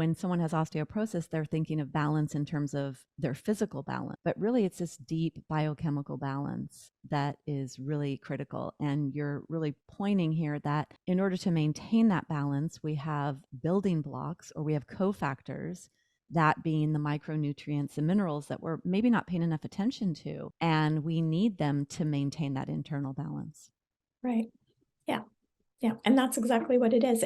when someone has osteoporosis, they're thinking of balance in terms of their physical balance, but really it's this deep biochemical balance that is really critical. And you're really pointing here that in order to maintain that balance, we have building blocks, or we have cofactors, that being the micronutrients and minerals that we're maybe not paying enough attention to. And we need them to maintain that internal balance. Right. Yeah. Yeah. And that's exactly what it is.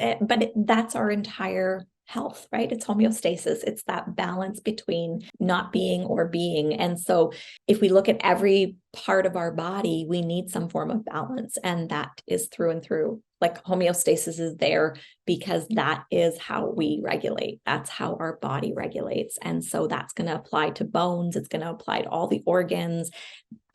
That's our entire health, right? It's homeostasis. It's that balance between not being or being. And so if we look at every part of our body, we need some form of balance. And that is through and through. Like homeostasis is there because that is how we regulate. That's how our body regulates. And so that's going to apply to bones. It's going to apply to all the organs,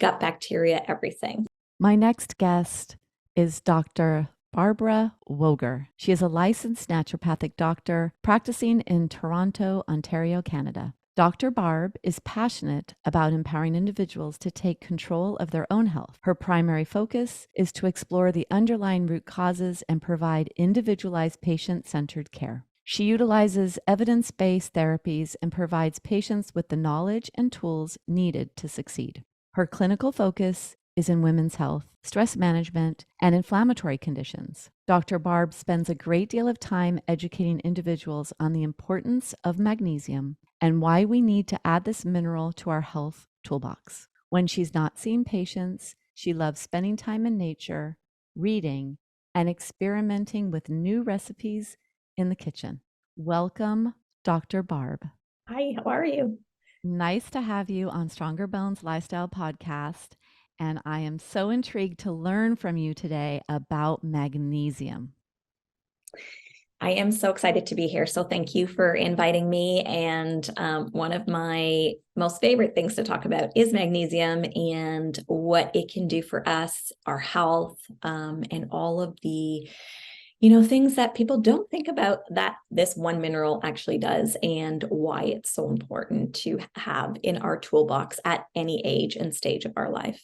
gut bacteria, everything. My next guest is Dr. Barbara Woegerer. She is a licensed naturopathic doctor practicing in Toronto, Ontario, Canada. Dr. Barb is passionate about empowering individuals to take control of their own health. Her primary focus is to explore the underlying root causes and provide individualized patient-centered care. She utilizes evidence-based therapies and provides patients with the knowledge and tools needed to succeed. Her clinical focus is in women's health, stress management, and inflammatory conditions. Dr. Barb spends a great deal of time educating individuals on the importance of magnesium and why we need to add this mineral to our health toolbox. When she's not seeing patients, she loves spending time in nature, reading, and experimenting with new recipes in the kitchen. Welcome, Dr. Barb. Hi, how are you? Nice to have you on Stronger Bones Lifestyle Podcast. And I am so intrigued to learn from you today about magnesium. I am so excited to be here. So thank you for inviting me. And one of my most favorite things to talk about is magnesium and what it can do for us, our health, and all of the things that people don't think about that this one mineral actually does, and why it's so important to have in our toolbox at any age and stage of our life.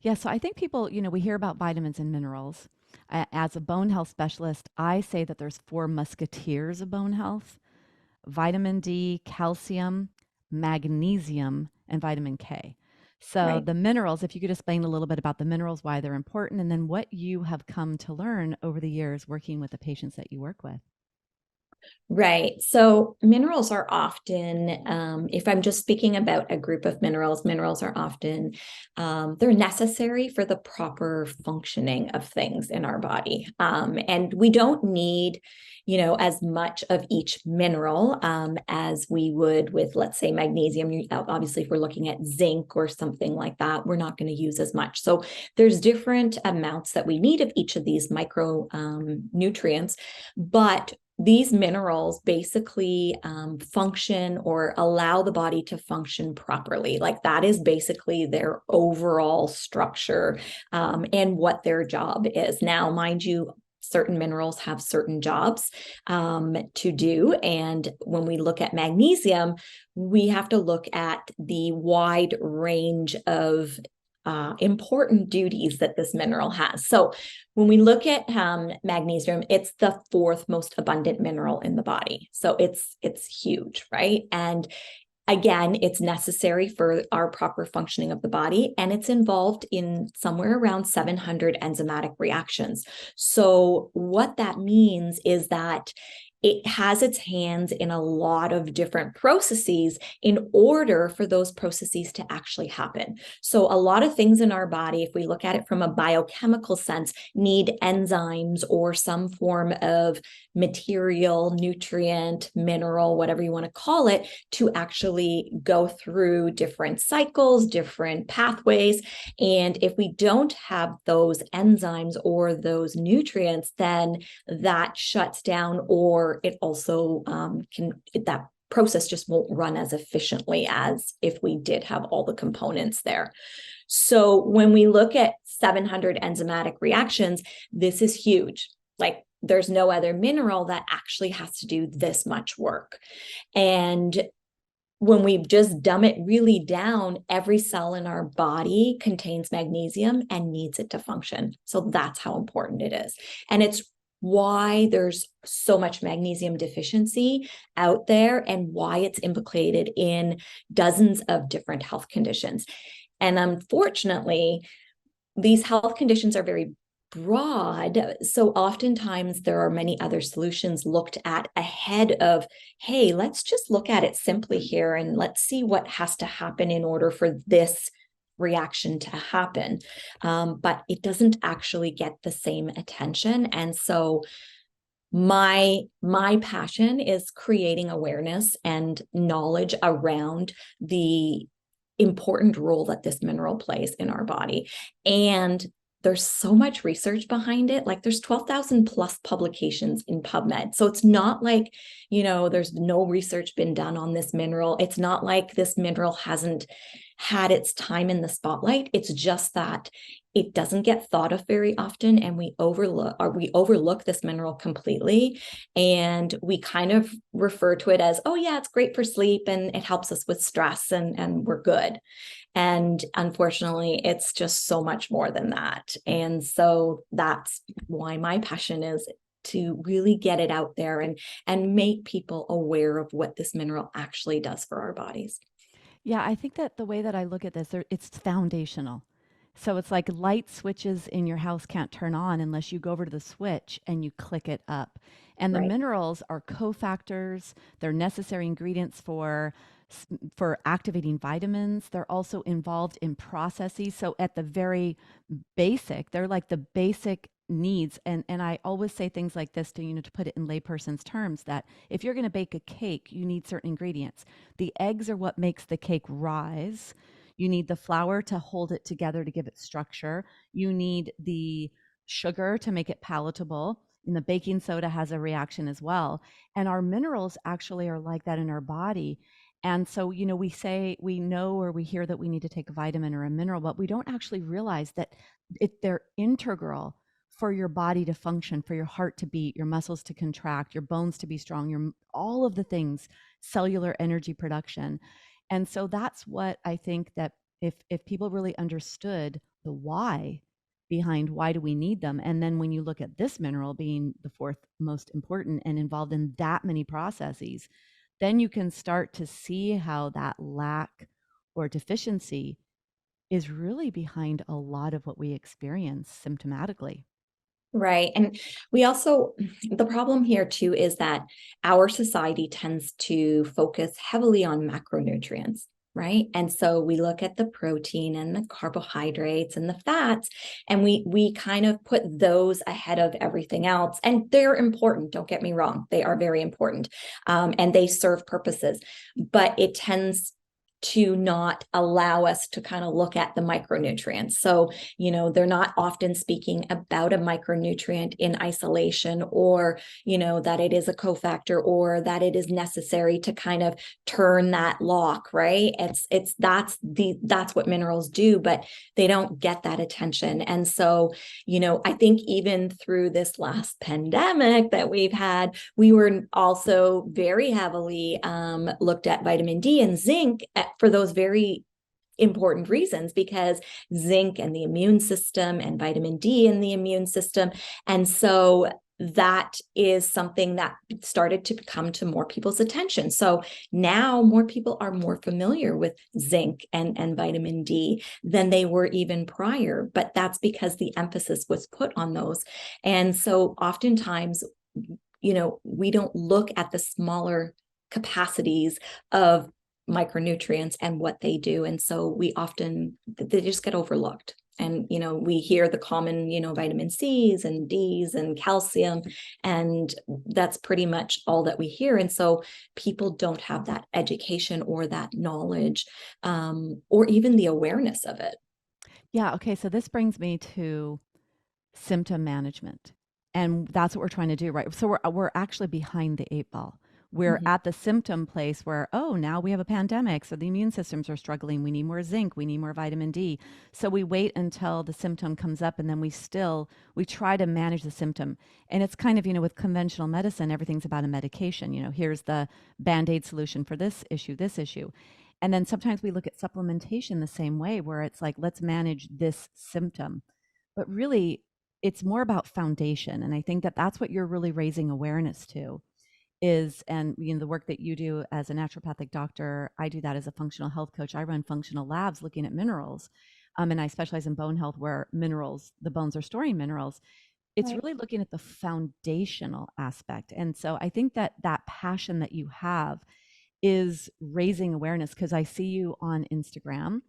Yeah, so I think people, we hear about vitamins and minerals. As a bone health specialist, I say that there's 4 musketeers of bone health: vitamin D, calcium, magnesium, and vitamin K. So Right. the minerals, if you could explain a little bit about the minerals, why they're important, and then what you have come to learn over the years working with the patients that you work with. Right. So minerals are often, if I'm just speaking about a group of minerals are often, they're necessary for the proper functioning of things in our body. And we don't need, as much of each mineral as we would with, let's say, magnesium. Obviously, if we're looking at zinc or something like that, we're not going to use as much. So there's different amounts that we need of each of these micro nutrients, but these minerals basically function or allow the body to function properly. Like that is basically their overall structure and what their job is. Now, mind you, certain minerals have certain jobs to do. And when we look at magnesium, we have to look at the wide range of important duties that this mineral has. So when we look at magnesium, it's the 4th most abundant mineral in the body. So it's huge, right? And again, it's necessary for our proper functioning of the body, and it's involved in somewhere around 700 enzymatic reactions. So what that means is that it has its hands in a lot of different processes in order for those processes to actually happen. So a lot of things in our body, if we look at it from a biochemical sense, need enzymes or some form of material, nutrient, mineral, whatever you want to call it, to actually go through different cycles, different pathways. And if we don't have those enzymes or those nutrients, then that shuts down, or it also that process just won't run as efficiently as if we did have all the components there. So when we look at 700 enzymatic reactions, this is huge. Like there's no other mineral that actually has to do this much work. And when we just dumb it really down, every cell in our body contains magnesium and needs it to function. So that's how important it is. And it's why there's so much magnesium deficiency out there and why it's implicated in dozens of different health conditions. And unfortunately, these health conditions are very broad. So oftentimes there are many other solutions looked at ahead of, hey, let's just look at it simply here and let's see what has to happen in order for this reaction to happen. But it doesn't actually get the same attention. And so my passion is creating awareness and knowledge around the important role that this mineral plays in our body. And there's so much research behind it. Like there's 12,000 plus publications in PubMed. So it's not like, there's no research been done on this mineral. It's not like this mineral hasn't had its time in the spotlight. It's just that it doesn't get thought of very often, and we overlook this mineral completely. And we kind of refer to it as, oh yeah, it's great for sleep and it helps us with stress and we're good. And unfortunately, it's just so much more than that. And so that's why my passion is to really get it out there and make people aware of what this mineral actually does for our bodies. Yeah, I think that the way that I look at this, it's foundational. So it's like light switches in your house can't turn on unless you go over to the switch and you click it up. And the Right. minerals are cofactors, they're necessary ingredients for activating vitamins. They're also involved in processes. So at the very basic, they're like the basic needs. And I always say things like this to put it in layperson's terms, that if you're going to bake a cake, you need certain ingredients. The eggs are what makes the cake rise. You need the flour to hold it together to give it structure. You need the sugar to make it palatable. And the baking soda has a reaction as well. And our minerals actually are like that in our body. And so, we say we know or we hear that we need to take a vitamin or a mineral, but we don't actually realize that they're integral for your body to function, for your heart to beat, your muscles to contract, your bones to be strong, all of the things, cellular energy production. And so that's what I think, that if people really understood the why behind why do we need them, and then when you look at this mineral being the fourth most important and involved in that many processes, then you can start to see how that lack or deficiency is really behind a lot of what we experience symptomatically. Right. And we also, the problem here too is that our society tends to focus heavily on macronutrients, right? And so we look at the protein and the carbohydrates and the fats, and we kind of put those ahead of everything else. And they're important, don't get me wrong. They are very important, and they serve purposes, but it tends to not allow us to kind of look at the micronutrients. So, they're not often speaking about a micronutrient in isolation, or, that it is a cofactor or that it is necessary to kind of turn that lock, right? That's what minerals do, but they don't get that attention. And so, I think even through this last pandemic that we've had, we were also very heavily looked at vitamin D and zinc for those very important reasons, because zinc and the immune system and vitamin D in the immune system. And so that is something that started to come to more people's attention. So now more people are more familiar with zinc and vitamin D than they were even prior, but that's because the emphasis was put on those. And so oftentimes, we don't look at the smaller capacities of micronutrients and what they do. And so they just get overlooked. And, we hear the common, vitamin C's and D's and calcium, and that's pretty much all that we hear. And so people don't have that education or that knowledge, or even the awareness of it. Yeah. Okay. So this brings me to symptom management. And that's what we're trying to do, right? So we're actually behind the eight ball. We're Mhm. at the symptom place where, oh, now we have a pandemic. So the immune systems are struggling. We need more zinc. We need more vitamin D. So we wait until the symptom comes up, and then we try to manage the symptom. And it's kind of, with conventional medicine, everything's about a medication. Here's the Band-Aid solution for this issue, this issue. And then sometimes we look at supplementation the same way, where it's like, let's manage this symptom. But really, it's more about foundation. And I think that that's what you're really raising awareness to is, and the work that you do as a naturopathic doctor, I do that as a functional health coach. I run functional labs looking at minerals. And I specialize in bone health where minerals, the bones are storing minerals. It's Right. really looking at the foundational aspect. And so I think that that passion that you have is raising awareness, because I see you on Instagram.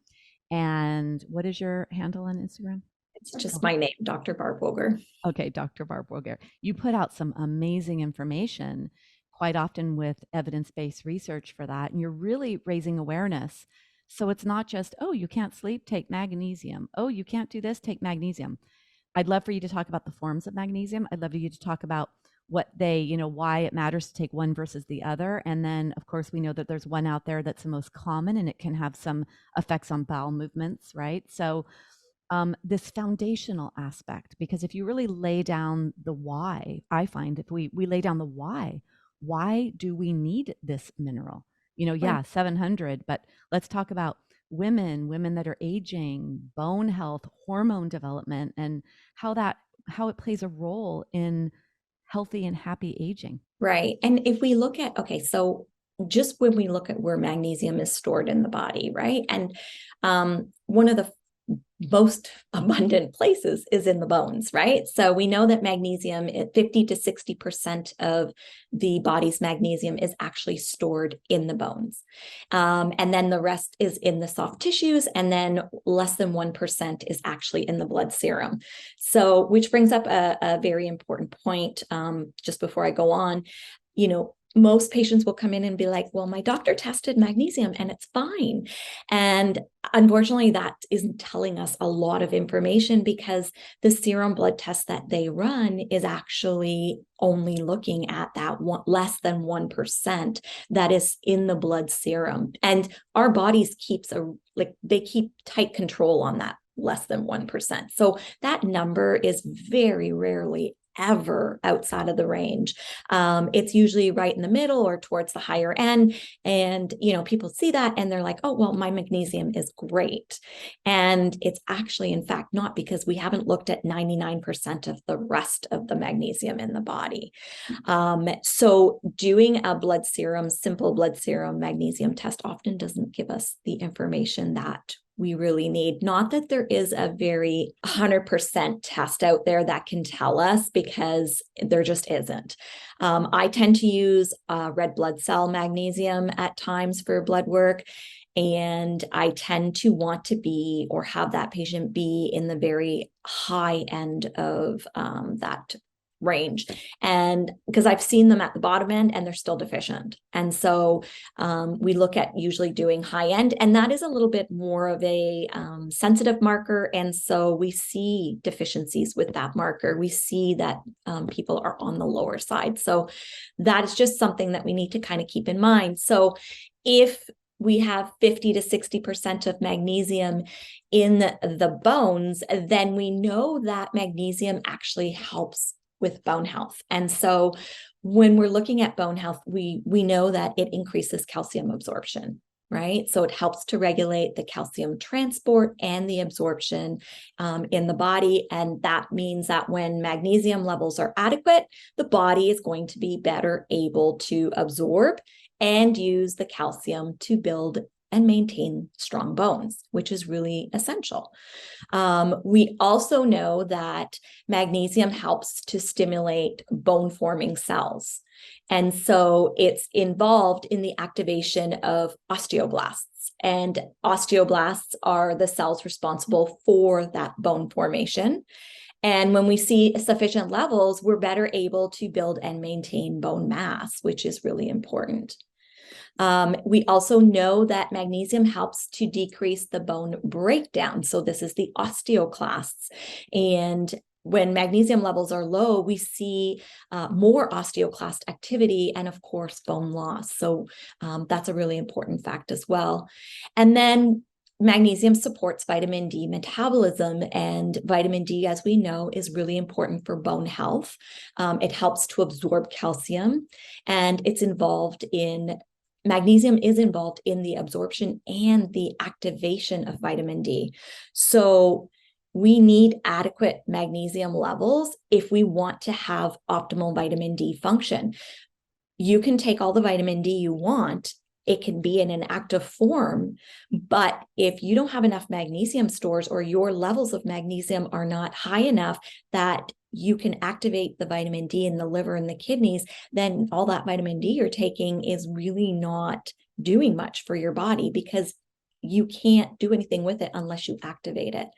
And what is your handle on Instagram? It's just Oh, my name, Dr. Barb Woegerer. okay, Dr. Barb Woegerer. You put out some amazing information, quite often with evidence-based research for that, and you're really raising awareness. So it's not just, oh, you can't sleep, take magnesium. Oh, you can't do this, take magnesium. I'd love for you to talk about the forms of magnesium. I'd love for you to talk about what they, why it matters to take one versus the other. And then, of course, we know that there's one out there that's the most common and it can have some effects on bowel movements, right? So, this foundational aspect, because if you really lay down the why, I find if we lay down the why do we need this mineral? Right. Yeah, 700, but let's talk about women that are aging, bone health, hormone development, and how it plays a role in healthy and happy aging. Right. And if we look at, okay, so just when we look at where magnesium is stored in the body, right? And one of the most abundant places is in the bones, right? So we know that magnesium, 50 to 60% of the body's magnesium is actually stored in the bones. And then the rest is in the soft tissues, and then less than 1% is actually in the blood serum. So, which brings up a very important point just before I go on. Most patients will come in and be like, well, my doctor tested magnesium and it's fine. And unfortunately, that isn't telling us a lot of information, because the serum blood test that they run is actually only looking at that less than 1% that is in the blood serum. And our bodies they keep tight control on that less than 1%. So that number is very rarely ever outside of the range. It's usually right in the middle or towards the higher end. And, people see that and they're like, oh, well, my magnesium is great. And it's actually, in fact, not, because we haven't looked at 99% of the rest of the magnesium in the body. So doing a simple blood serum magnesium test often doesn't give us the information that we really need. Not that there is a very 100% test out there that can tell us, because there just isn't. I tend to use red blood cell magnesium at times for blood work. And I tend to want to be, or have that patient be, in the very high end of that range. And because I've seen them at the bottom end and they're still deficient. And so we look at usually doing high end, and that is a little bit more of a sensitive marker. And so we see deficiencies with that marker. We see that people are on the lower side. So that is just something that we need to kind of keep in mind. So if we have 50 to 60% of magnesium in the bones, then we know that magnesium actually helps with bone health. And so when we're looking at bone health, we know that it increases calcium absorption, right? So it helps to regulate the calcium transport and the absorption in the body. And that means that when magnesium levels are adequate, the body is going to be better able to absorb and use the calcium to build and maintain strong bones, which is really essential. We also know that magnesium helps to stimulate bone-forming cells. And so it's involved in the activation of osteoblasts. And osteoblasts are the cells responsible for that bone formation. And when we see sufficient levels, we're better able to build and maintain bone mass, which is really important. We also know that magnesium helps to decrease the bone breakdown. So this is the osteoclasts. And when magnesium levels are low, we see more osteoclast activity and, of course, bone loss. So that's a really important fact as well. And then magnesium supports vitamin D metabolism, and vitamin D, as we know, is really important for bone health. It helps to absorb calcium, and magnesium is involved in the absorption and the activation of vitamin D. So we need adequate magnesium levels if we want to have optimal vitamin D function. You can take all the vitamin D you want. It can be in an active form, but if you don't have enough magnesium stores, or your levels of magnesium are not high enough that you can activate the vitamin D in the liver and the kidneys, then all that vitamin D you're taking is really not doing much for your body, because you can't do anything with it unless you activate it.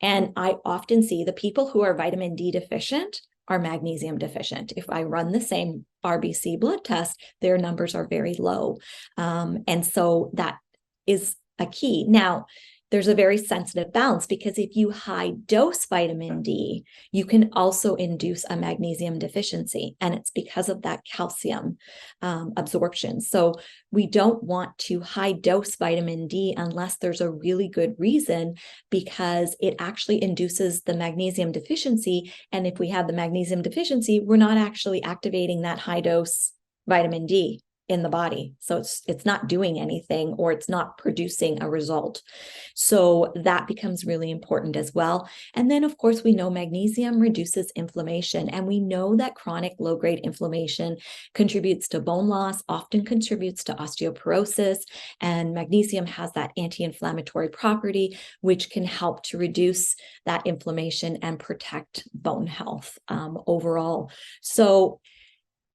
And I often see the people who are vitamin D deficient are magnesium deficient. If I run the same RBC blood test, their numbers are very low. And so that is a key. Now, there's a very sensitive balance, because if you high dose vitamin D, you can also induce a magnesium deficiency, and it's because of that calcium absorption. So we don't want to high dose vitamin D unless there's a really good reason, because it actually induces the magnesium deficiency. And if we have the magnesium deficiency, we're not actually activating that high dose vitamin D in the body. So it's not doing anything, or it's not producing a result. So that becomes really important as well. And then, of course, we know magnesium reduces inflammation, and we know that chronic low-grade inflammation contributes to bone loss, often contributes to osteoporosis, and magnesium has that anti-inflammatory property, which can help to reduce that inflammation and protect bone health overall. So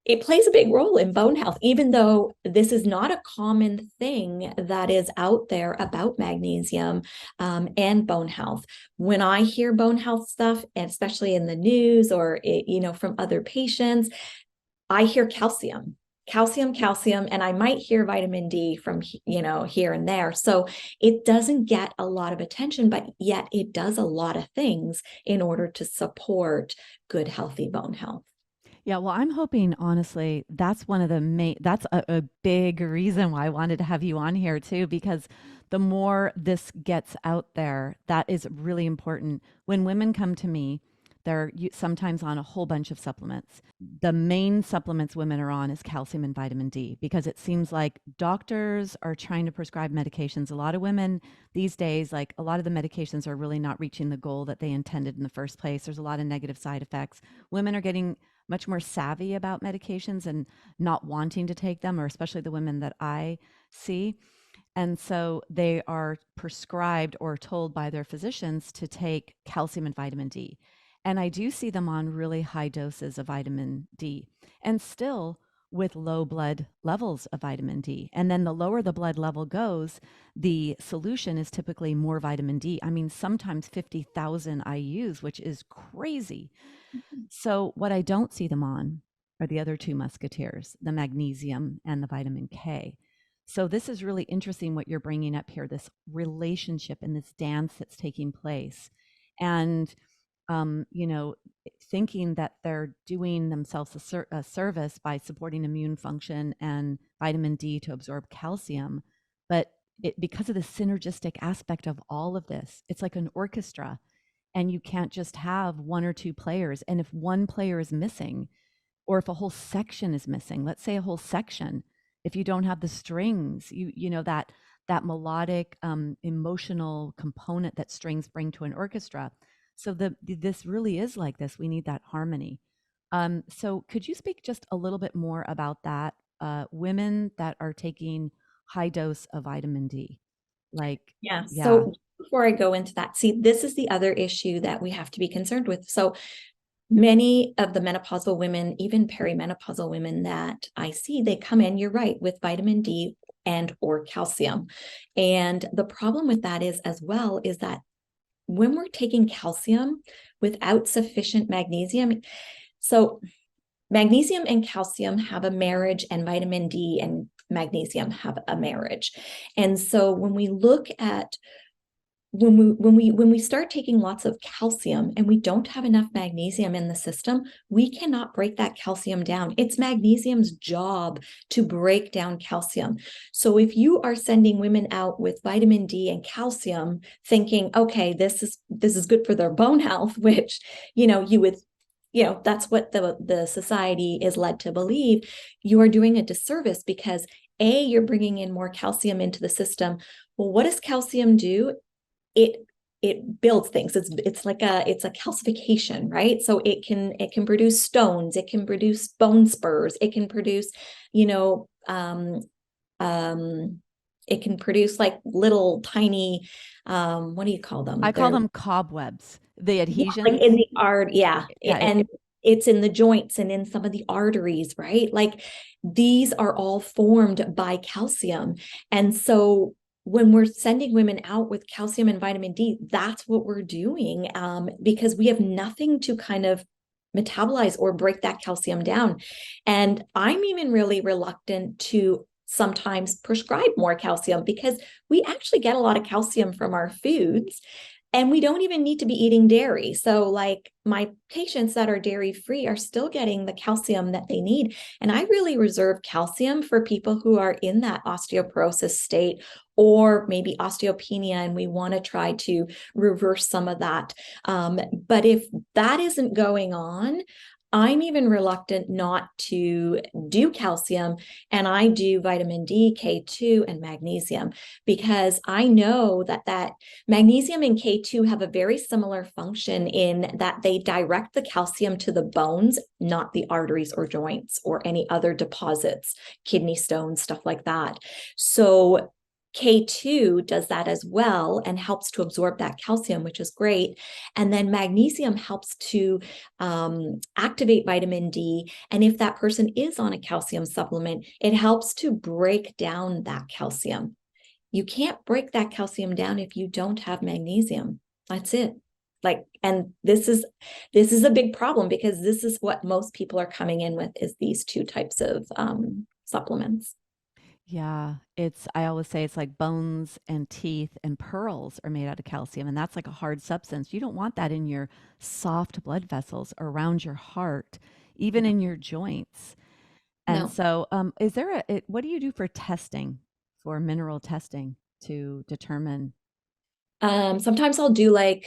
it plays a big role in bone health, even though this is not a common thing that is out there about magnesium and bone health. When I hear bone health stuff, and especially in the news, or from other patients, I hear calcium, and I might hear vitamin D from here and there. So it doesn't get a lot of attention, but yet it does a lot of things in order to support good, healthy bone health. Yeah, well, I'm hoping, honestly, that's one of the that's a big reason why I wanted to have you on here too, because the more this gets out there, that is really important. When women come to me, they're sometimes on a whole bunch of supplements. The main supplements women are on is calcium and vitamin D, because it seems like doctors are trying to prescribe medications. A lot of women these days, like, a lot of the medications are really not reaching the goal that they intended in the first place. There's a lot of negative side effects. Women are getting much more savvy about medications and not wanting to take them, or especially the women that I see. And so they are prescribed or told by their physicians to take calcium and vitamin D. And I do see them on really high doses of vitamin D, and still with low blood levels of vitamin D. And then the lower the blood level goes, the solution is typically more vitamin D. I mean, sometimes 50,000 IUs, which is crazy. So what I don't see them on are the other two musketeers, the magnesium and the vitamin K. So this is really interesting what you're bringing up here, this relationship and this dance that's taking place. And, thinking that they're doing themselves a service by supporting immune function and vitamin D to absorb calcium. But because of the synergistic aspect of all of this, it's like an orchestra. And you can't just have one or two players. And if one player is missing, or if a whole section is missing, let's say a whole section, if you don't have the strings, that melodic, emotional component that strings bring to an orchestra. So this really is like this. We need that harmony. So could you speak just a little bit more about that? Women that are taking high dose of vitamin D, like, Yeah. yeah. So before I go into that, see, this is the other issue that we have to be concerned with. So many of the menopausal women, even perimenopausal women that I see, they come in, you're right, with vitamin D and or calcium. And the problem with that is, as well, is that when we're taking calcium without sufficient magnesium, so magnesium and calcium have a marriage, and vitamin D and magnesium have a marriage. And so when we look at when we start taking lots of calcium and we don't have enough magnesium in the system, we cannot break that calcium down. It's magnesium's job to break down calcium. So if you are sending women out with vitamin D and calcium thinking, okay, this is good for their bone health, which you would, that's what the society is led to believe, you are doing a disservice, because you're bringing in more calcium into the system. Well, what does calcium do? It it builds things. It's a calcification, right? So it can produce stones, it can produce bone spurs, it can produce, you know, it can produce like little tiny, what do you call them? I call them cobwebs, the Yeah, like adhesions. in the art, yeah. Yeah, And it's in the joints and in some of the arteries, right? Like these are all formed by calcium. And so when we're sending women out with calcium and vitamin D, that's what we're doing, because we have nothing to kind of metabolize or break that calcium down. And I'm even really reluctant to sometimes prescribe more calcium because we actually get a lot of calcium from our foods. And we don't even need to be eating dairy. So, like my patients that are dairy free are still getting the calcium that they need. And I really reserve calcium for people who are in that osteoporosis state or maybe osteopenia, and we want to try to reverse some of that. But if that isn't going on, I'm even reluctant not to do calcium, and I do vitamin D, K2, and magnesium because I know that magnesium and K2 have a very similar function in that they direct the calcium to the bones, not the arteries or joints or any other deposits, kidney stones, stuff like that. So K2 does that as well and helps to absorb that calcium, which is great. And then magnesium helps to activate vitamin D. And if that person is on a calcium supplement, it helps to break down that calcium. You can't break that calcium down if you don't have magnesium. That's it. Like, and this is a big problem because this is what most people are coming in with is these two types of supplements. yeah. I always say it's like bones and teeth and pearls are made out of calcium, and that's like a hard substance. You don't want that in your soft blood vessels around your heart, even No, in your joints. And no. so, what do you do for testing, for mineral testing to determine? Sometimes I'll do like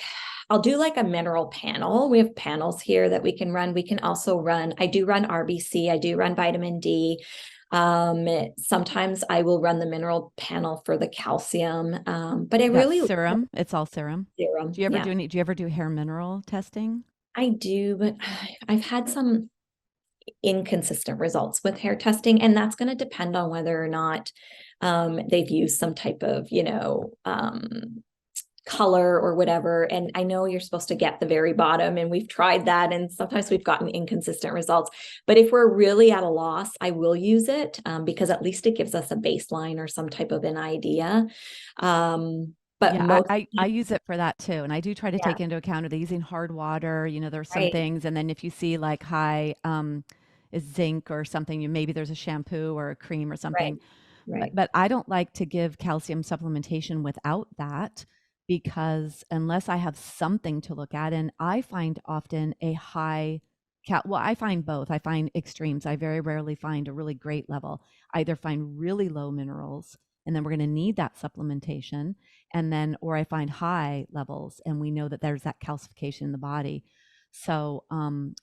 a mineral panel. We have panels here that we can run. We can also run, I do run RBC, I do run vitamin D. Sometimes I will run the mineral panel for the calcium. But I That's really serum. It's all serum. serum. Yeah, Do you ever do hair mineral testing? I do, but I've had some inconsistent results with hair testing, and that's going to depend on whether or not they've used some type of, color or whatever. And I know you're supposed to get the very bottom, and we've tried that, and sometimes we've gotten inconsistent results. But if we're really at a loss, I will use it because at least it gives us a baseline or some type of an idea. But Yeah, most, I use it for that too. And I do try to yeah, take into account, are they using hard water? There's some right, things. And then if you see like high is zinc or something, maybe there's a shampoo or a cream or right, something. But right, but I don't like to give calcium supplementation without that because unless I have something to look at, and I find often a high well, I find both. I find extremes. I very rarely find a really great level. I either find really low minerals, and then we're going to need that supplementation, and then, or I find high levels, and we know that there's that calcification in the body. So,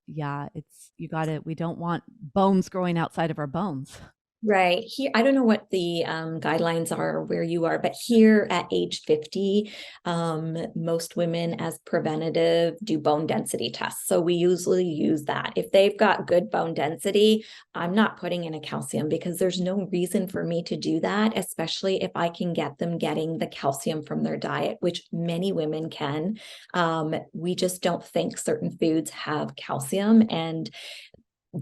yeah, you got to, we don't want bones growing outside of our bones. right. Here, I don't know what the guidelines are where you are, but here at age 50, most women as preventative do bone density tests. So we usually use that. If they've got good bone density, I'm not putting in a calcium because there's no reason for me to do that, especially if I can get them getting the calcium from their diet, which many women can. We just don't think certain foods have calcium, and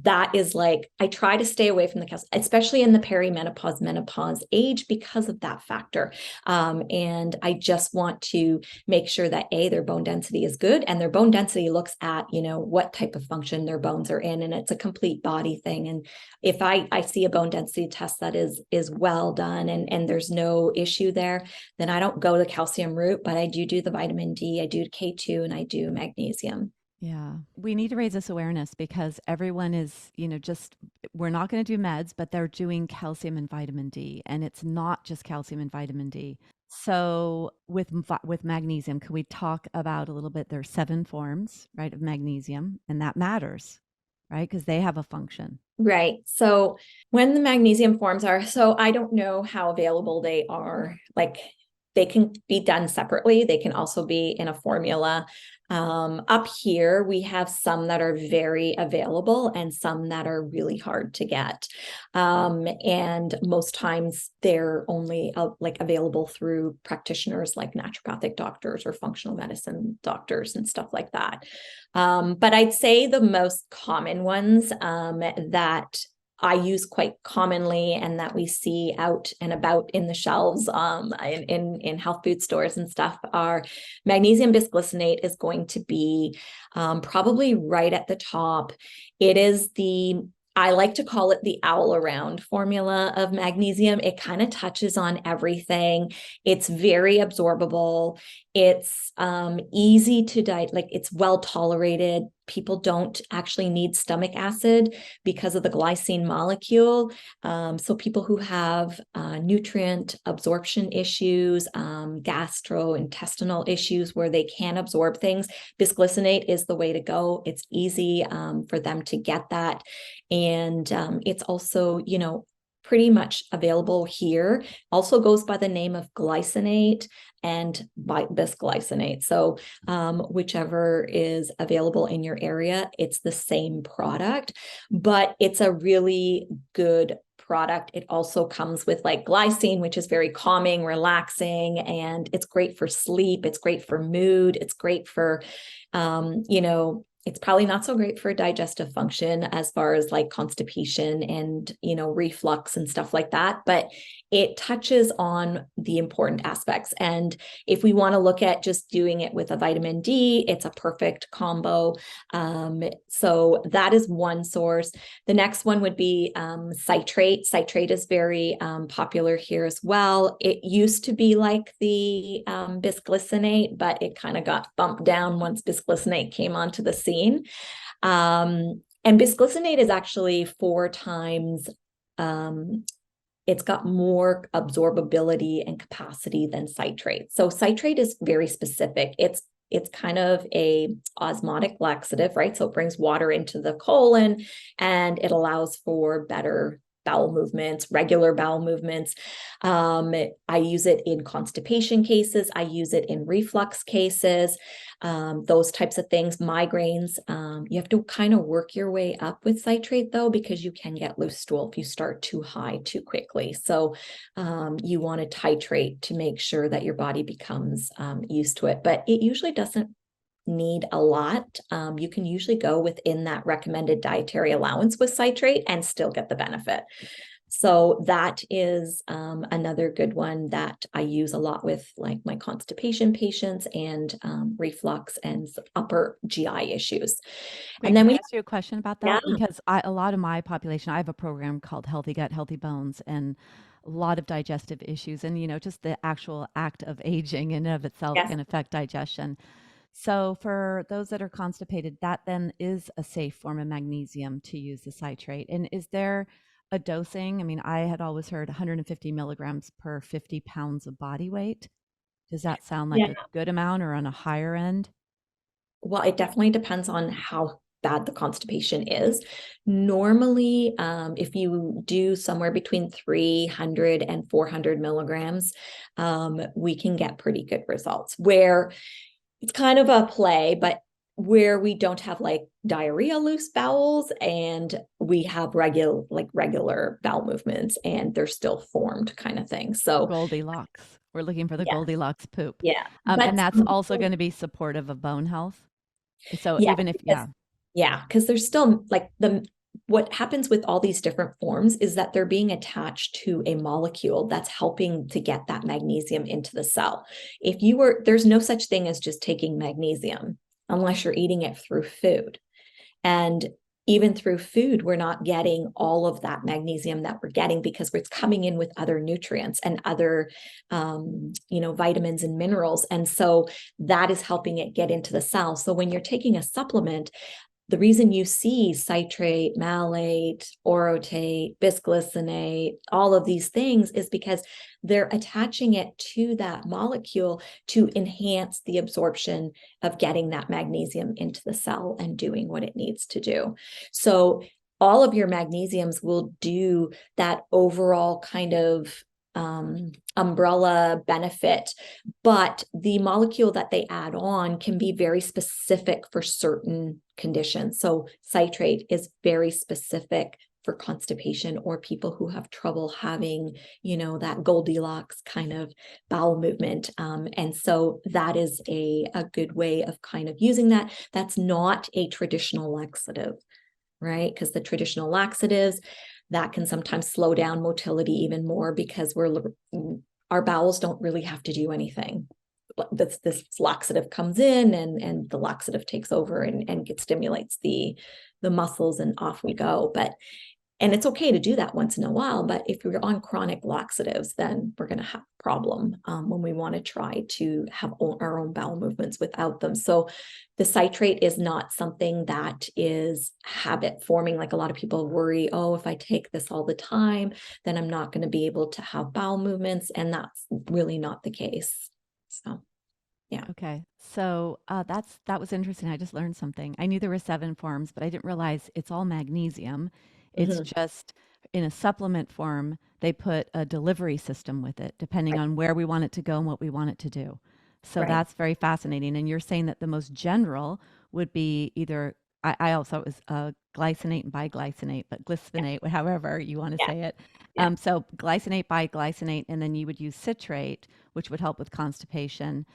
that is like, I try to stay away from the calcium, especially in the perimenopause, menopause age, because of that factor. And I just want to make sure that their bone density is good, and their bone density looks at, what type of function their bones are in, and it's a complete body thing. And if I see a bone density test that is well done, and there's no issue there, then I don't go the calcium route, but I do the vitamin D, I do K2, and I do magnesium. Yeah. We need to raise this awareness because everyone is, just, we're not going to do meds, but they're doing calcium and vitamin D. And it's not just calcium and vitamin D. So with magnesium, can we talk about a little bit? There's 7 forms, right, of magnesium, and that matters, right? Because they have a function. Right. So when the magnesium forms are, so I don't know how available they are. Like they can be done separately. They can also be in a formula. Up here, we have some that are very available and some that are really hard to get. And most times they're only like available through practitioners like naturopathic doctors or functional medicine doctors and stuff like that. But I'd say the most common ones that I use quite commonly and that we see out and about in the shelves in health food stores and stuff are magnesium bisglycinate is going to be probably right at the top. It is I like to call it the owl around formula of magnesium. It kind of touches on everything. It's very absorbable. It's easy to like it's well tolerated. People don't actually need stomach acid because of the glycine molecule. So people who have nutrient absorption issues, gastrointestinal issues where they can absorb things, bisglycinate is the way to go. It's easy for them to get that. And it's also, pretty much available here. Also goes by the name of glycinate and bisglycinate. So whichever is available in your area, it's the same product, but it's a really good product. It also comes with like glycine, which is very calming, relaxing, and it's great for sleep. It's great for mood. It's great for, it's probably not so great for digestive function as far as like constipation and, reflux and stuff like that, but it touches on the important aspects. And if we want to look at just doing it with a vitamin D, it's a perfect combo. So that is one source. The next one would be citrate. Citrate is very popular here as well. It used to be like the bisglycinate, but it kind of got bumped down once bisglycinate came onto the scene. And bisglycinate is actually 4 times, it's got more absorbability and capacity than citrate. So citrate is very specific. It's kind of a osmotic laxative, right? So it brings water into the colon and it allows for better bowel movements, regular bowel movements. I use it in constipation cases. I use it in reflux cases, those types of things, migraines. You have to kind of work your way up with citrate though, because you can get loose stool if you start too high too quickly. So you want to titrate to make sure that your body becomes used to it, but it usually doesn't need a lot. You can usually go within that recommended dietary allowance with citrate and still get the benefit. So that is another good one that I use a lot with like my constipation patients and reflux and upper GI issues. Wait, And then can I we, ask you a question about yeah, that? Because a lot of my population, I have a program called Healthy Gut, Healthy Bones, and a lot of digestive issues. And, just the actual act of aging in and of itself yes, can affect digestion. So for those that are constipated, that then is a safe form of magnesium to use the citrate. And is there a dosing? I mean, I had always heard 150 milligrams per 50 pounds of body weight. Does that sound like yeah. a good amount or on a higher end? Well, it definitely depends on how bad the constipation is. Normally, if you do somewhere between 300 and 400 milligrams, we can get pretty good results. Where it's kind of a play, but where we don't have like diarrhea, loose bowels, and we have regular bowel movements and they're still formed kind of thing. So Goldilocks. We're looking for the yeah, Goldilocks poop. yeah. And But that's also going to be supportive of bone health. So yeah, even if, because, yeah, because there's still like what happens with all these different forms is that they're being attached to a molecule that's helping to get that magnesium into the cell. There's no such thing as just taking magnesium unless you're eating it through food. And even through food, we're not getting all of that magnesium that we're getting because it's coming in with other nutrients and other, vitamins and minerals. And so that is helping it get into the cell. So when you're taking a supplement, the reason you see citrate, malate, orotate, bisglycinate, all of these things is because they're attaching it to that molecule to enhance the absorption of getting that magnesium into the cell and doing what it needs to do. So all of your magnesiums will do that overall kind of umbrella benefit, but the molecule that they add on can be very specific for certain conditions. So citrate is very specific for constipation or people who have trouble having, that Goldilocks kind of bowel movement. And so that is a good way of kind of using that. That's not a traditional laxative, right? Because the traditional laxatives, that can sometimes slow down motility even more because our bowels don't really have to do anything. This laxative comes in and the laxative takes over and stimulates the muscles and off we go. And it's okay to do that once in a while, but if you're on chronic laxatives, then we're going to have a problem when we want to try to have our own bowel movements without them. So the citrate is not something that is habit forming. Like a lot of people worry, oh, if I take this all the time, then I'm not going to be able to have bowel movements. And that's really not the case. So, yeah. Okay. So that was interesting. I just learned something. I knew there were 7 forms, but I didn't realize it's all magnesium. It's Mm-hmm. just in a supplement form, they put a delivery system with it, depending Right. on where we want it to go and what we want it to do. So Right. that's very fascinating. And you're saying that the most general would be either, I also, it was glycinate and biglycinate, but Yeah. glycinate, however you want to Yeah. say it. Yeah. So glycinate, biglycinate, and then you would use citrate, which would help with constipation.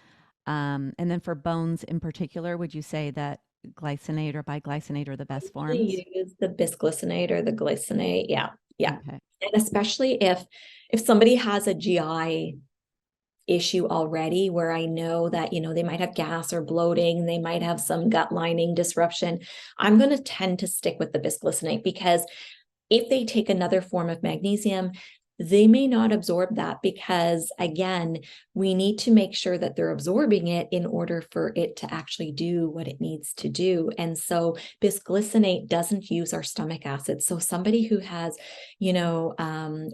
And then for bones in particular, would you say that glycinate or biglycinate are the best forms? Usually use the bisglycinate or the glycinate. Yeah. Yeah. Okay. And especially if somebody has a GI issue already where I know that, they might have gas or bloating, they might have some gut lining disruption, I'm going to tend to stick with the bisglycinate because if they take another form of magnesium, they may not absorb that because, again, we need to make sure that they're absorbing it in order for it to actually do what it needs to do. And so bisglycinate doesn't use our stomach acid. So somebody who has,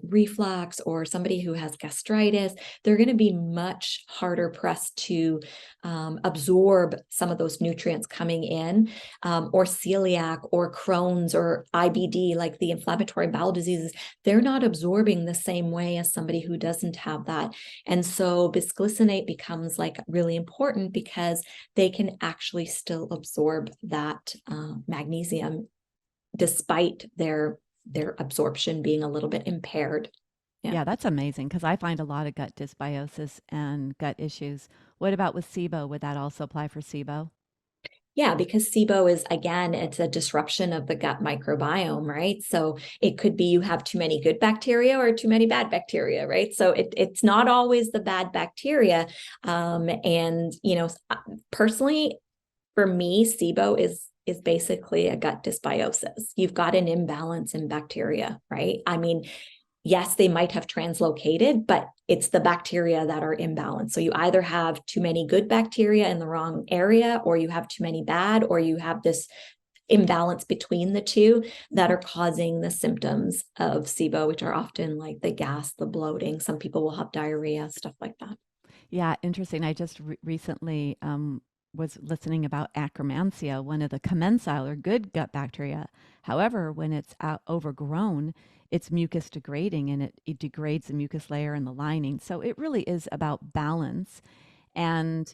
reflux or somebody who has gastritis, they're going to be much harder pressed to absorb some of those nutrients coming in, or celiac or Crohn's or IBD, like the inflammatory bowel diseases, they're not absorbing the same way as somebody who doesn't have that. And so bisglycinate becomes like really important because they can actually still absorb that magnesium despite their absorption being a little bit impaired. Yeah. Yeah, that's amazing because I find a lot of gut dysbiosis and gut issues. What about with SIBO? Would that also apply for SIBO? Yeah, because SIBO is, again, it's a disruption of the gut microbiome, right? So it could be you have too many good bacteria or too many bad bacteria, right? So it's not always the bad bacteria. And, personally, for me, SIBO is basically a gut dysbiosis. You've got an imbalance in bacteria, right? I mean, yes, they might have translocated, but it's the bacteria that are imbalanced. So you either have too many good bacteria in the wrong area, or you have too many bad, or you have this imbalance between the two that are causing the symptoms of SIBO, which are often like the gas, the bloating. Some people will have diarrhea, stuff like that. Yeah, interesting. I just recently was listening about Acromancia, one of the commensal or good gut bacteria. However, when it's overgrown, it's mucus degrading and it degrades the mucus layer and the lining. So it really is about balance. And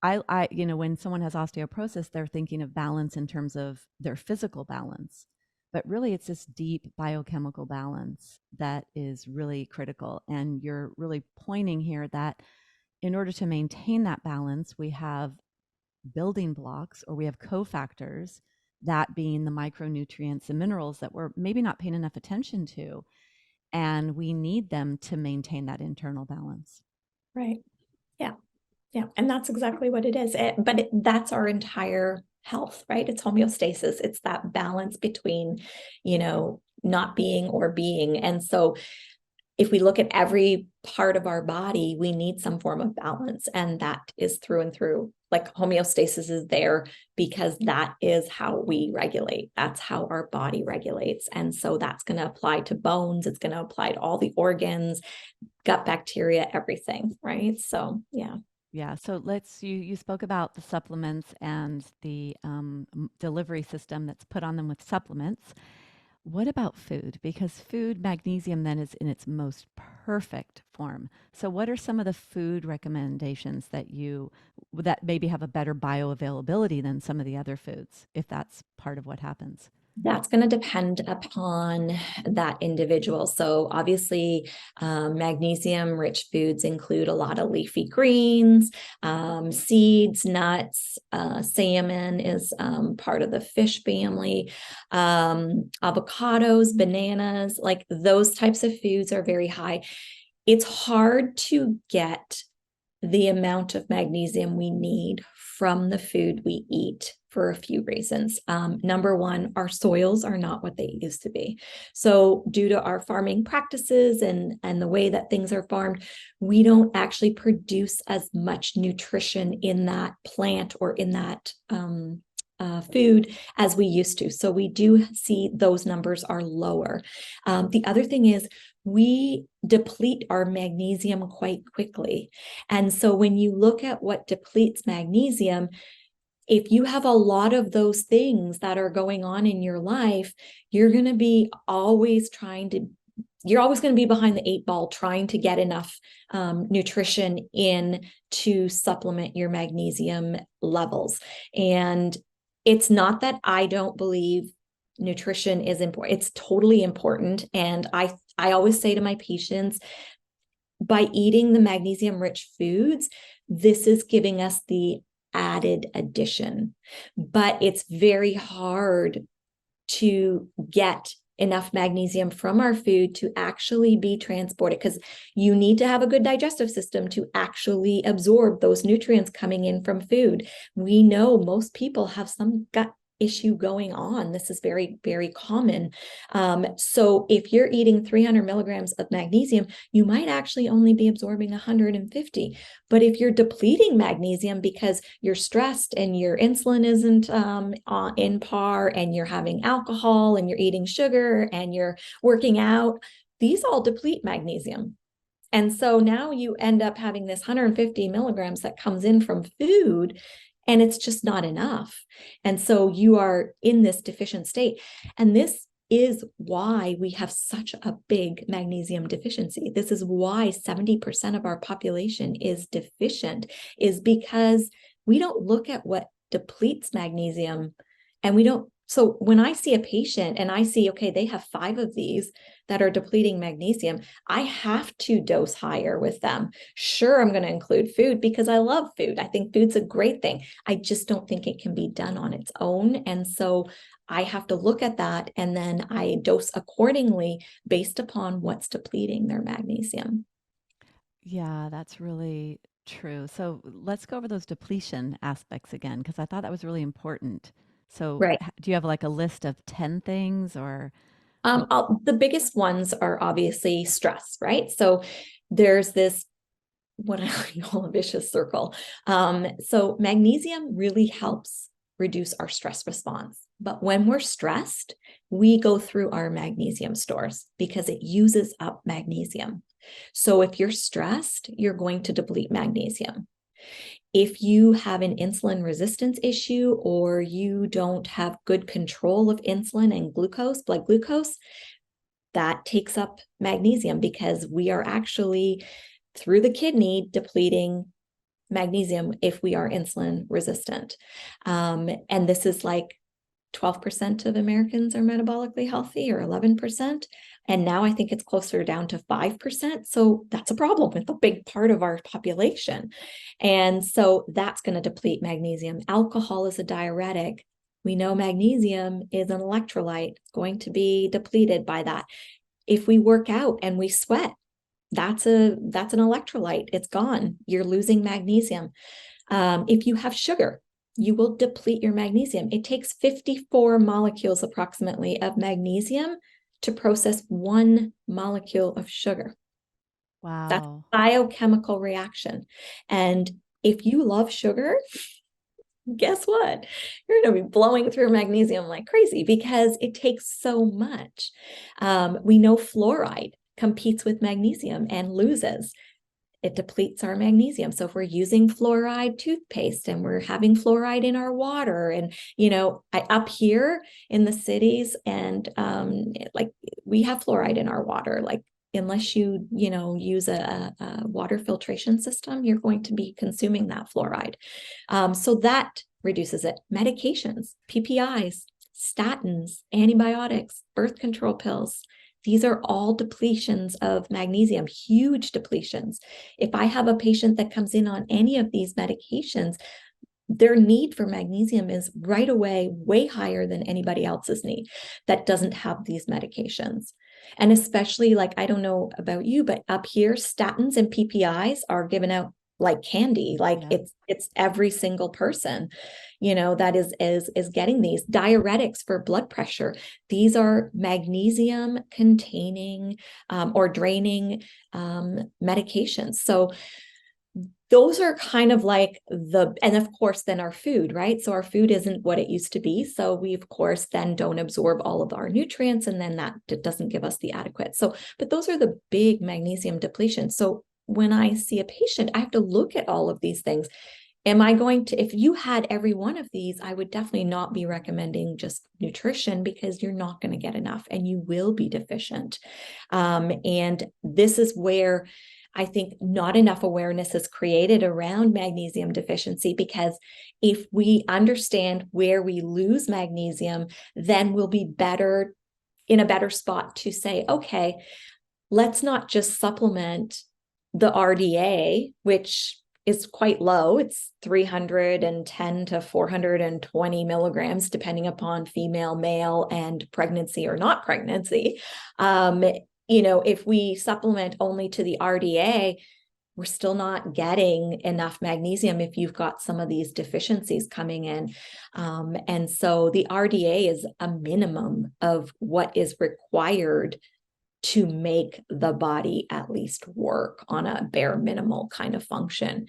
when someone has osteoporosis, they're thinking of balance in terms of their physical balance. But really, it's this deep biochemical balance that is really critical. And you're really pointing here that in order to maintain that balance, we have building blocks or we have cofactors, that being the micronutrients and minerals that we're maybe not paying enough attention to. And we need them to maintain that internal balance. Right. Yeah. Yeah. And that's exactly what it is. That's our entire health, right? It's homeostasis. It's that balance between, not being or being. And so if we look at every part of our body, we need some form of balance. And that is through and through. Like homeostasis is there because that is how we regulate. That's how our body regulates. And so that's going to apply to bones. It's going to apply to all the organs, gut bacteria, everything. Right. So, yeah. Yeah, so you spoke about the supplements and the delivery system that's put on them with supplements. What about food? Because food, magnesium then is in its most perfect form. So what are some of the food recommendations that maybe have a better bioavailability than some of the other foods, if that's part of what happens? That's going to depend upon that individual. So, obviously, magnesium rich foods include a lot of leafy greens, seeds, nuts. Salmon is part of the fish family. Avocados, bananas, like those types of foods are very high. It's hard to get the amount of magnesium we need from the food we eat for a few reasons. Number one, our soils are not what they used to be. So due to our farming practices and the way that things are farmed, we don't actually produce as much nutrition in that plant or in that food as we used to. So we do see those numbers are lower. The other thing is we deplete our magnesium quite quickly. And so when you look at what depletes magnesium, if you have a lot of those things that are going on in your life, you're going to be always you're always going to be behind the 8 ball trying to get enough nutrition in to supplement your magnesium levels. And it's not that I don't believe nutrition is important. It's totally important. And I always say to my patients, by eating the magnesium rich foods, this is giving us the added addition. But it's very hard to get enough magnesium from our food to actually be transported, because you need to have a good digestive system to actually absorb those nutrients coming in from food. We know most people have some gut issue going on. This is very, very common. So if you're eating 300 milligrams of magnesium, you might actually only be absorbing 150. But if you're depleting magnesium because you're stressed and your insulin isn't in par, and you're having alcohol and you're eating sugar and you're working out, these all deplete magnesium. And so now you end up having this 150 milligrams that comes in from food, and it's just not enough. And so you are in this deficient state. And this is why we have such a big magnesium deficiency. This is why 70% of our population is deficient, is because we don't look at what depletes magnesium, and we don't. So when I see a patient and I see, okay, they have 5 of these that are depleting magnesium, I have to dose higher with them. Sure, I'm going to include food because I love food. I think food's a great thing. I just don't think it can be done on its own. And so I have to look at that, and then I dose accordingly based upon what's depleting their magnesium. Yeah, that's really true. So let's go over those depletion aspects again, because I thought that was really important. So Right. do you have like a list of 10 things or what? The biggest ones are obviously stress, right? So there's this, what I call a vicious circle. So magnesium really helps reduce our stress response. But when we're stressed, we go through our magnesium stores because it uses up magnesium. So if you're stressed, you're going to deplete magnesium. If you have an insulin resistance issue, or you don't have good control of insulin and glucose, blood glucose, that takes up magnesium because we are actually through the kidney depleting magnesium if we are insulin resistant. And this is like 12% of Americans are metabolically healthy, or 11%. And now I think it's closer down to 5%. So that's a problem with a big part of our population. And so that's going to deplete magnesium. Alcohol is a diuretic. We know magnesium is an electrolyte. It's going to be depleted by that. If we work out and we sweat, that's an electrolyte. It's gone. You're losing magnesium. If you have sugar, you will deplete your magnesium. It takes 54 molecules approximately of magnesium to process 1 molecule of sugar. That's Wow. a biochemical reaction. And if you love sugar, guess what? You're going to be blowing through magnesium like crazy because it takes so much. We know fluoride competes with magnesium and loses. it depletes our magnesium. So if we're using fluoride toothpaste and we're having fluoride in our water, and, up here in the cities, and like we have fluoride in our water, like unless you use a water filtration system, you're going to be consuming that fluoride. So that reduces it. Medications, PPIs, statins, antibiotics, birth control pills. These are all depletions of magnesium, huge depletions. If I have a patient that comes in on any of these medications, their need for magnesium is right away way higher than anybody else's need that doesn't have these medications. And especially, like, I don't know about you, but up here, statins and PPIs are given out like candy. Like it's every single person, that is getting these. Diuretics for blood pressure. These are magnesium containing or draining medications. So those are kind of like and of course then our food, right? So our food isn't what it used to be. So we, of course, then don't absorb all of our nutrients, and then that doesn't give us the adequate. So, but those are the big magnesium depletions. So when I see a patient, I have to look at all of these things. Am I going to, if you had every one of these, I would definitely not be recommending just nutrition, because you're not going to get enough and you will be deficient. And this is where I think not enough awareness is created around magnesium deficiency, because if we understand where we lose magnesium, then we'll be in a better spot to say, okay, let's not just supplement the RDA, which is quite low. It's 310 to 420 milligrams, depending upon female, male, and pregnancy or not pregnancy. If we supplement only to the RDA, we're still not getting enough magnesium if you've got some of these deficiencies coming in. And so the RDA is a minimum of what is required to make the body at least work on a bare minimal kind of function.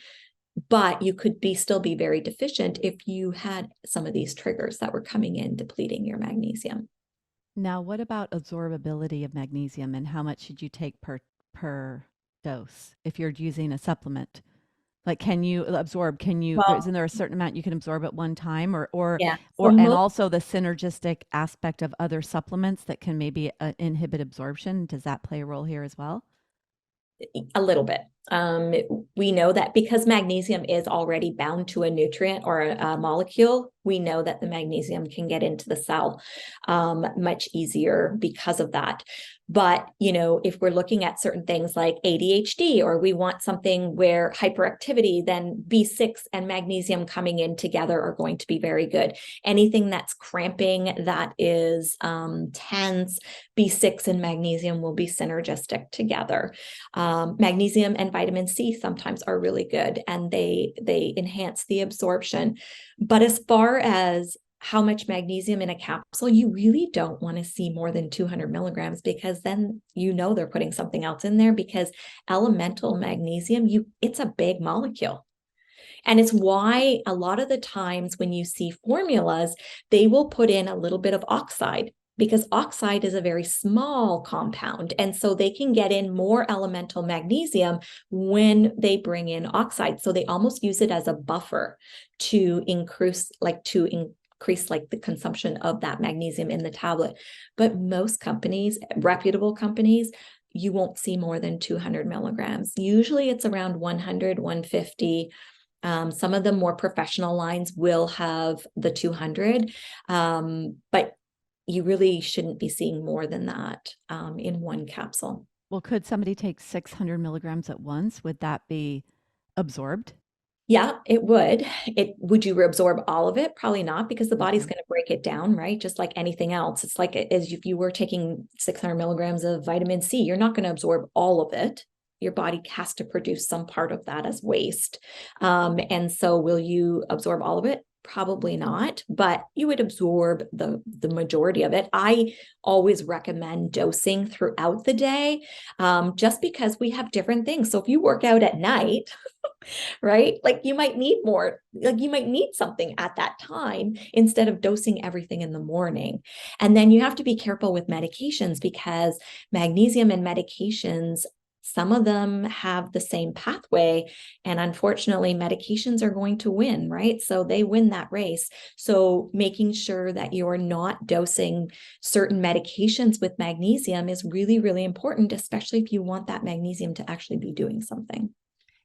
But you could still be very deficient if you had some of these triggers that were coming in, depleting your magnesium. Now, what about absorbability of magnesium, and how much should you take per dose if you're using a supplement? Like, can you absorb, isn't there a certain amount you can absorb at one time, Yeah. and also the synergistic aspect of other supplements that can maybe inhibit absorption? Does that play a role here as well? A little bit. We know that because magnesium is already bound to a nutrient or a molecule, we know that the magnesium can get into the cell much easier because of that. But, if we're looking at certain things like ADHD, or we want something where hyperactivity, then B6 and magnesium coming in together are going to be very good. Anything that's cramping, that is tense, B6 and magnesium will be synergistic together. Magnesium and vitamin C sometimes are really good, and they enhance the absorption. But as far as how much magnesium in a capsule, you really don't want to see more than 200 milligrams, because then they're putting something else in there, because elemental magnesium, it's a big molecule. And it's why a lot of the times when you see formulas, they will put in a little bit of oxide, because oxide is a very small compound. And so they can get in more elemental magnesium when they bring in oxide. So they almost use it as a buffer to increase the consumption of that magnesium in the tablet. But most companies, reputable companies, you won't see more than 200 milligrams. Usually it's around 100, 150. Some of the more professional lines will have the 200, but you really shouldn't be seeing more than that in one capsule. Well, could somebody take 600 milligrams at once? Would that be absorbed? Yeah, it would. Would you reabsorb all of it? Probably not, because the body's going to break it down, right? Just like anything else. It's like as if you were taking 600 milligrams of vitamin C, you're not going to absorb all of it. Your body has to produce some part of that as waste. And so will you absorb all of it? Probably not, but you would absorb the majority of it. I always recommend dosing throughout the day, just because we have different things. So if you work out at night, right, like you might need more, like you might need something at that time instead of dosing everything in the morning. And then you have to be careful with medications, because magnesium and medications Some of them have the same pathway, and unfortunately, medications are going to win, right? So they win that race. So making sure that you're not dosing certain medications with magnesium is really, really important, especially if you want that magnesium to actually be doing something.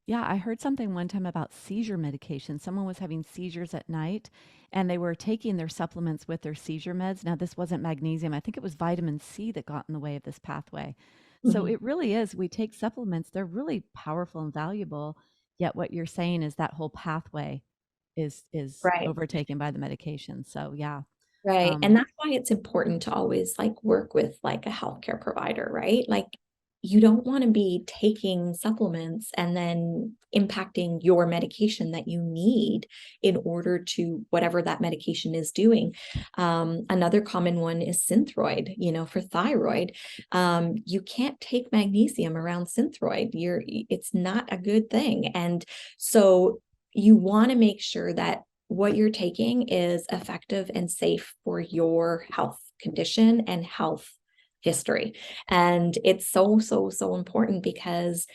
Yeah, I heard something one time about seizure medication. Someone was having seizures at night and they were taking their supplements with their seizure meds. Now, this wasn't magnesium. I think it was vitamin C that got in the way of this pathway. So Mhm. it really is, we take supplements, they're really powerful and valuable. Yet what you're saying is that whole pathway is Right. overtaken by the medication. So yeah. Right. And Um, that's why it's important to always like work with like a healthcare provider, right? Like you don't want to be taking supplements and then impacting your medication that you need in order to whatever that medication is doing. Another common one is synthroid, for thyroid. You can't take magnesium around synthroid. It's not a good thing. And so you want to make sure that what you're taking is effective and safe for your health condition and health history. And it's so, so, so important because,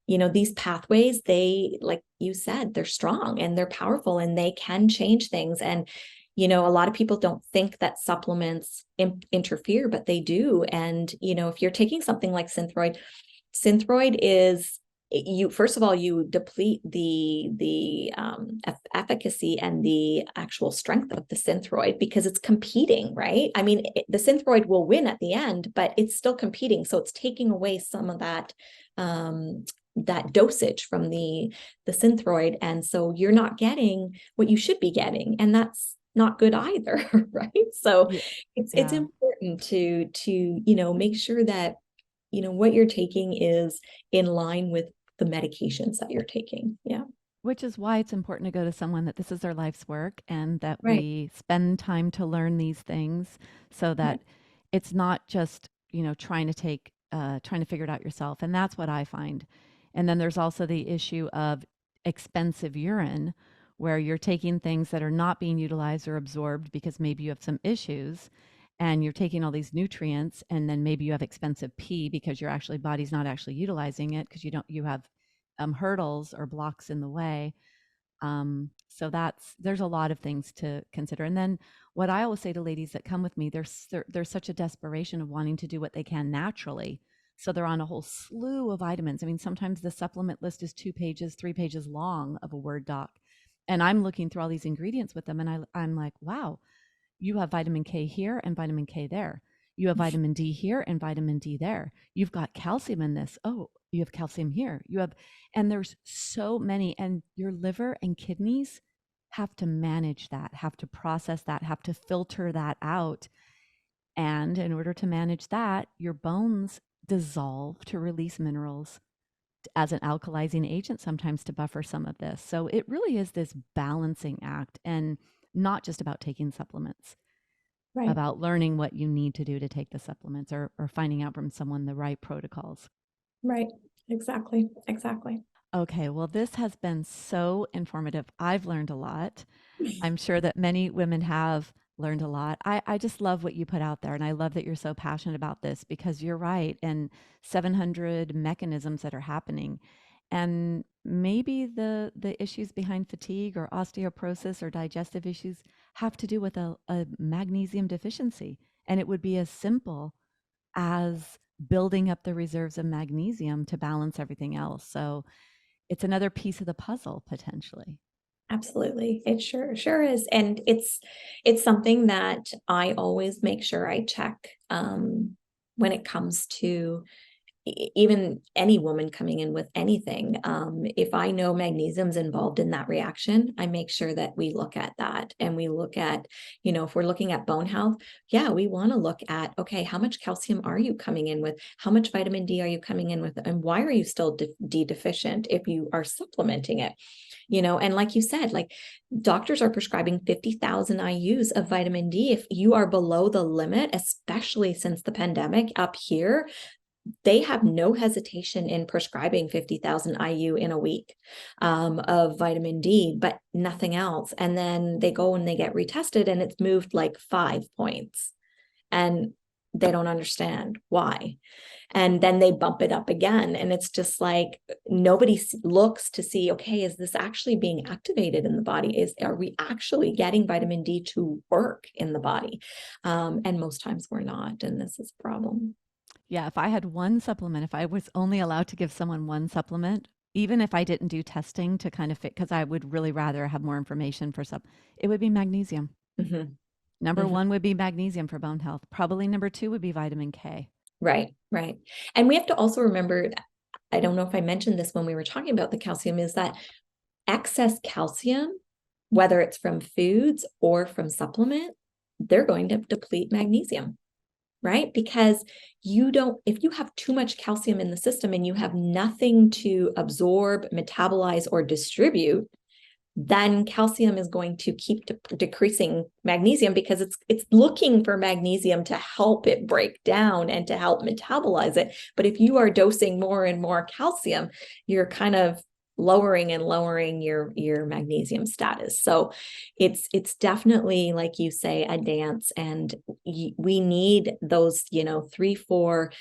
these pathways, they, like you said, they're strong and they're powerful and they can change things. And, a lot of people don't think that supplements interfere, but they do. And, if you're taking something like synthroid is you first of all you deplete the efficacy and the actual strength of the synthroid because it's competing, right? I mean, the synthroid will win at the end, but it's still competing, so it's taking away some of that dosage from the synthroid, and so you're not getting what you should be getting, and that's not good either. Right? So yeah, it's yeah. important to make sure that what you're taking is in line with the medications that you're taking. Yeah. Which is why it's important to go to someone that this is their life's work and that Right. we spend time to learn these things so Right. that it's not just, trying to figure it out yourself. And that's what I find. And then there's also the issue of expensive urine where you're taking things that are not being utilized or absorbed because maybe you have some issues and you're taking all these nutrients and then maybe you have expensive pee because your actually body's not actually utilizing it because you have hurdles or blocks in the way. So there's a lot of things to consider. And then what I always say to ladies that come with me, there's such a desperation of wanting to do what they can naturally. So they're on a whole slew of vitamins. I mean, sometimes the supplement list is 2 pages, 3 pages long of a Word doc. And I'm looking through all these ingredients with them, and I'm like, wow, you have vitamin K here and vitamin K there. You have vitamin D here and vitamin D there. You've got calcium in this. Oh, you have calcium here. And there's so many. And your liver and kidneys have to manage that, have to process that, have to filter that out. And in order to manage that, your bones dissolve to release minerals as an alkalizing agent sometimes to buffer some of this. So it really is this balancing act and not just about taking supplements, Right. about learning what you need to do to take the supplements or finding out from someone the right protocols. Right. Exactly. Exactly. Okay, well, this has been so informative. I've learned a lot. I'm sure that many women have learned a lot. I just love what you put out there. And I love that you're so passionate about this because you're right. And 700 mechanisms that are happening. And maybe the issues behind fatigue or osteoporosis or digestive issues have to do with a magnesium deficiency. And it would be as simple as building up the reserves of magnesium to balance everything else. So it's another piece of the puzzle potentially. Absolutely. It sure is. And it's something that I always make sure I check when it comes to even any woman coming in with anything. If I know magnesium's involved in that reaction, I make sure that we look at that and we look at, if we're looking at bone health, yeah, we want to look at, okay, how much calcium are you coming in with? How much vitamin D are you coming in with? And why are you still D deficient if you are supplementing it? And like you said, like doctors are prescribing 50,000 IUs of vitamin D. If you are below the limit, especially since the pandemic up here, they have no hesitation in prescribing 50,000 IU in a week of vitamin D, but nothing else. And then they go and they get retested and it's moved like 5 points. And They don't understand why. And then they bump it up again. And it's just like nobody looks to see, okay, is this actually being activated in the body? Are we actually getting vitamin D to work in the body? And most times we're not. And this is a problem. Yeah, if I had one supplement, if I was only allowed to give someone one supplement, even if I didn't do testing to kind of fit, because I would really rather have more information for it would be magnesium. Mm-hmm. Number Mm-hmm. one would be magnesium for bone health. Probably number two would be vitamin K. Right, right. And we have to also remember, I don't know if I mentioned this when we were talking about the calcium, is that excess calcium, whether it's from foods or from supplement, they're going to deplete magnesium, right? Because if you have too much calcium in the system and you have nothing to absorb, metabolize, or distribute, then calcium is going to keep decreasing magnesium because it's looking for magnesium to help it break down and to help metabolize it. But if you are dosing more and more calcium, you're kind of lowering your magnesium status. So it's definitely, like you say, a dance, and we need those 3-4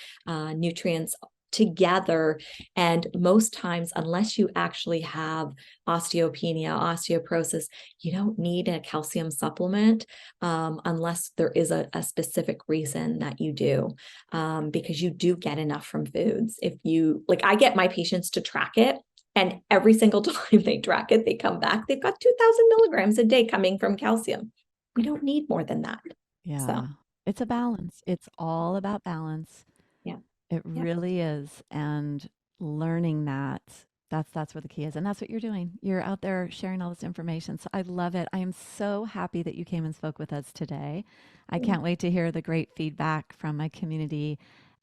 nutrients together. And most times, unless you actually have osteopenia, osteoporosis, you don't need a calcium supplement unless there is a specific reason that you do, because you do get enough from foods. I get my patients to track it, and every single time they track it, they come back, they've got 2,000 milligrams a day coming from calcium. We don't need more than that. Yeah. So it's a balance. It's all about balance. yeah. It really is. And learning that's where the key is. And that's what you're doing. You're out there sharing all this information. So I love it. I am so happy that you came and spoke with us today. I can't wait to hear the great feedback from my community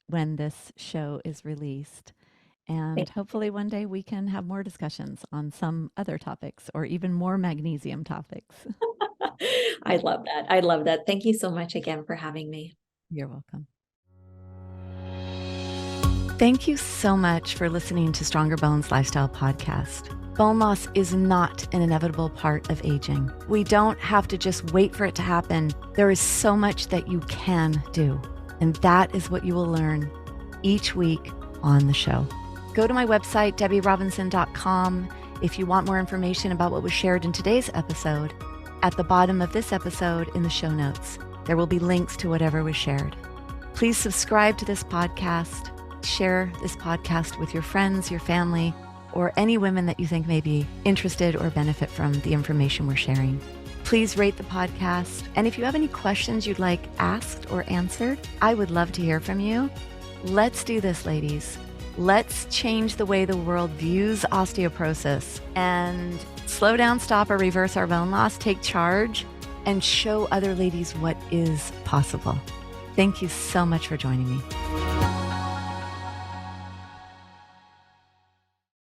when this show is released. And hopefully one day we can have more discussions on some other topics or even more magnesium topics. I love that. I love that. Thank you so much again for having me. You're welcome. Thank you so much for listening to Stronger Bones Lifestyle Podcast. Bone loss is not an inevitable part of aging. We don't have to just wait for it to happen. There is so much that you can do. And that is what you will learn each week on the show. Go to my website, DebbieRobinson.com, if you want more information about what was shared in today's episode. At the bottom of this episode in the show notes, there will be links to whatever was shared. Please subscribe to this podcast, share this podcast with your friends, your family, or any women that you think may be interested or benefit from the information we're sharing. Please rate the podcast. And if you have any questions you'd like asked or answered, I would love to hear from you. Let's do this, ladies. Let's change the way the world views osteoporosis and slow down, stop, or reverse our bone loss, take charge, and show other ladies what is possible. Thank you so much for joining me.